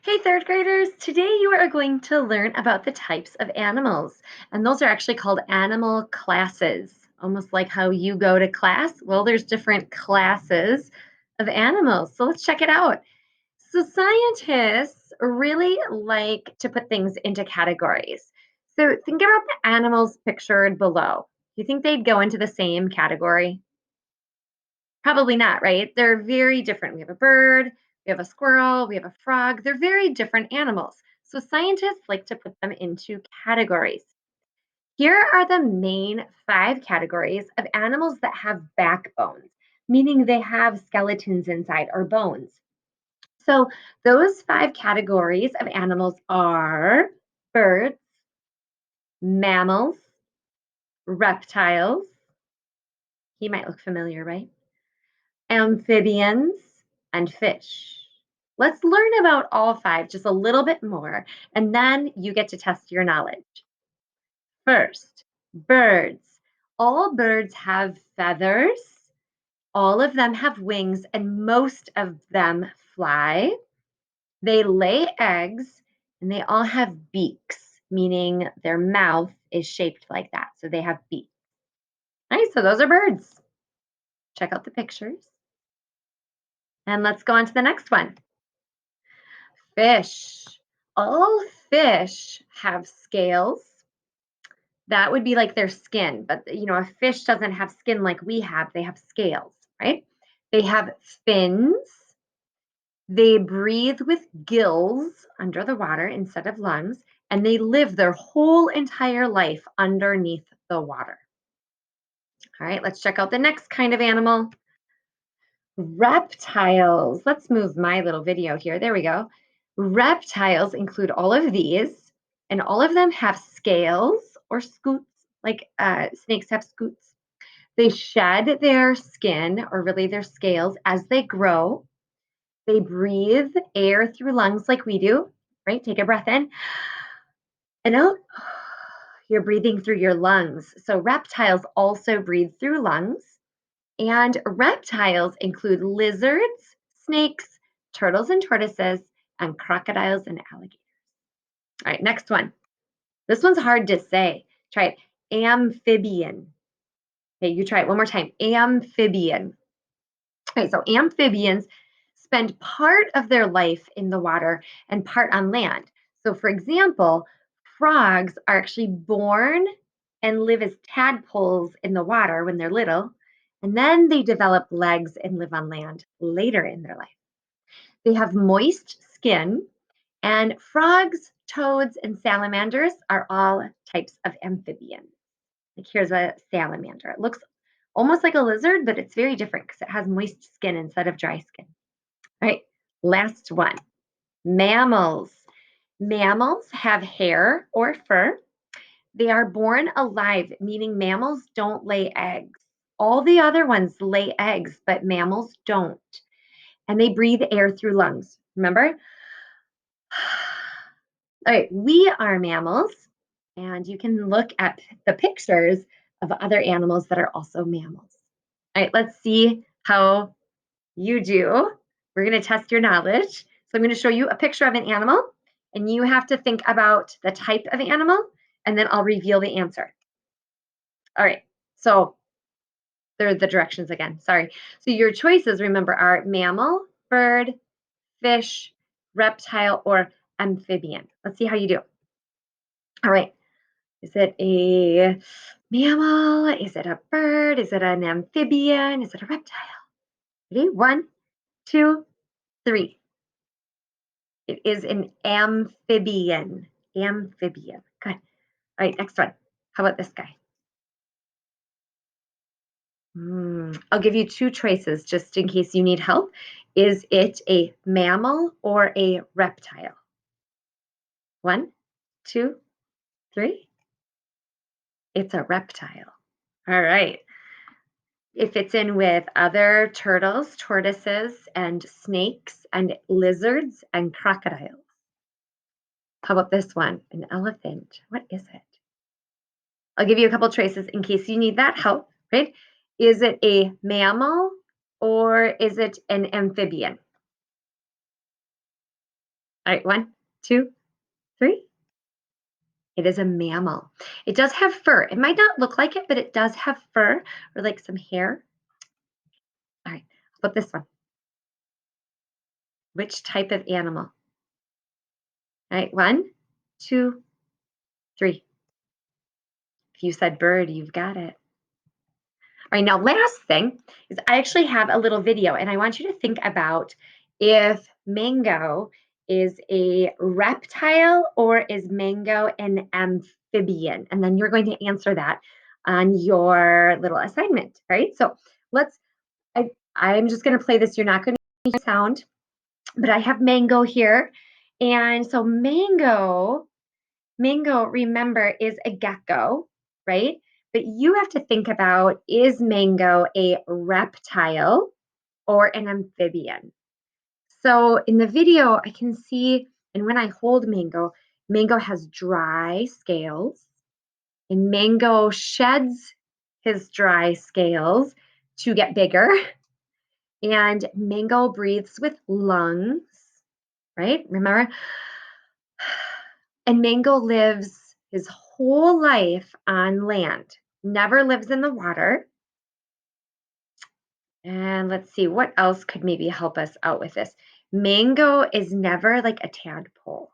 Hey, third graders, today you are going to learn about the types of animals. And those are actually called animal classes, almost like how you go to class. Well, there's different classes of animals. So let's check it out. So, scientists really like to put things into categories. So, think about the animals pictured below. Do you think they'd go into the same category? Probably not, right? They're very different. We have a bird, we have a squirrel, we have a frog. They're very different animals. So scientists like to put them into categories. Here are the main five categories of animals that have backbones, meaning they have skeletons inside or bones. So those five categories of animals are birds, mammals, reptiles. He might look familiar, right? Amphibians, and fish. Let's learn about all five just a little bit more, and then you get to test your knowledge. First, birds. All birds have feathers, all of them have wings, and most of them fly. They lay eggs, and they all have beaks, meaning their mouth is shaped like that. So they have beaks. Nice, so those are birds. Check out the pictures. And let's go on to the next one. Fish. All fish have scales. That would be like their skin, but a fish doesn't have skin like we have. They have scales, right? They have fins. They breathe with gills under the water instead of lungs, and they live their whole entire life underneath the water. All right, let's check out the next kind of animal. Reptiles. Let's move my little video here. There we go. Reptiles include all of these, and all of them have scales or scutes, like snakes have scutes. They shed their skin, or really their scales, as they grow. They breathe air through lungs like we do, right? Take a breath in and out. You're breathing through your lungs. So reptiles also breathe through lungs. And reptiles include lizards, snakes, turtles and tortoises, and crocodiles and alligators. All right, next one. This one's hard to say. Try it. Amphibian. Okay, you try it one more time. Amphibian. Okay, so amphibians spend part of their life in the water and part on land. So, for example, frogs are actually born and live as tadpoles in the water when they're little, and then they develop legs and live on land later in their life. They have moist skin, and frogs, toads, and salamanders are all types of amphibians. Like here's a salamander. It looks almost like a lizard, but it's very different because it has moist skin instead of dry skin. All right, last one. Mammals. Mammals have hair or fur. They are born alive, meaning mammals don't lay eggs. All the other ones lay eggs, but mammals don't. And they breathe air through lungs. Remember? All right, we are mammals, and you can look at the pictures of other animals that are also mammals. All right, let's see how you do. We're going to test your knowledge. So I'm going to show you a picture of an animal, and you have to think about the type of animal, and then I'll reveal the answer. All right, so there are the directions again. Sorry. So your choices, remember, are mammal, bird, fish, reptile, or amphibian. Let's see how you do. All right. Is it a mammal? Is it a bird? Is it an amphibian? Is it a reptile? Ready? One, two, three. It is an amphibian. Amphibian. Good. All right, next one. How about this guy? I'll give you two choices just in case you need help. Is it a mammal or a reptile? One, two, three. It's a reptile. All right. It fits in with other turtles, tortoises, and snakes, and lizards, and crocodiles. How about this one? An elephant. What is it? I'll give you a couple choices in case you need that help, right? Is it a mammal or is it an amphibian? All right, one, two, three. It is a mammal. It does have fur. It might not look like it, but it does have fur or like some hair. All right, how about this one? Which type of animal? All right, one, two, three. If you said bird, you've got it. All right, now last thing is I actually have a little video and I want you to think about if mango is a reptile or is mango an amphibian? And then you're going to answer that on your little assignment, right? So let's, I'm just going to play this. You're not going to hear sound, but I have mango here. And so mango, remember, is a gecko, right? But you have to think about, is mango a reptile or an amphibian? So in the video, I can see, and when I hold mango, mango has dry scales, and mango sheds his dry scales to get bigger. And mango breathes with lungs, right? Remember? And Mango lives his whole life on land, never lives in the water. And let's see, what else could maybe help us out with this? Mango is never like a tadpole,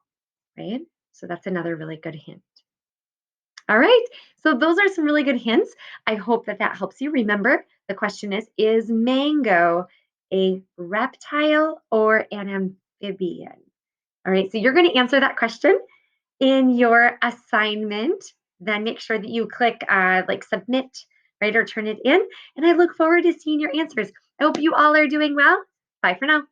right? So that's another really good hint. All right, so those are some really good hints. I hope that that helps you. Remember, the question is mango a reptile or an amphibian? All right, so you're going to answer that question in your assignment. Then make sure that you click like submit, right, or turn it in. And I look forward to seeing your answers. I hope you all are doing well. Bye for now.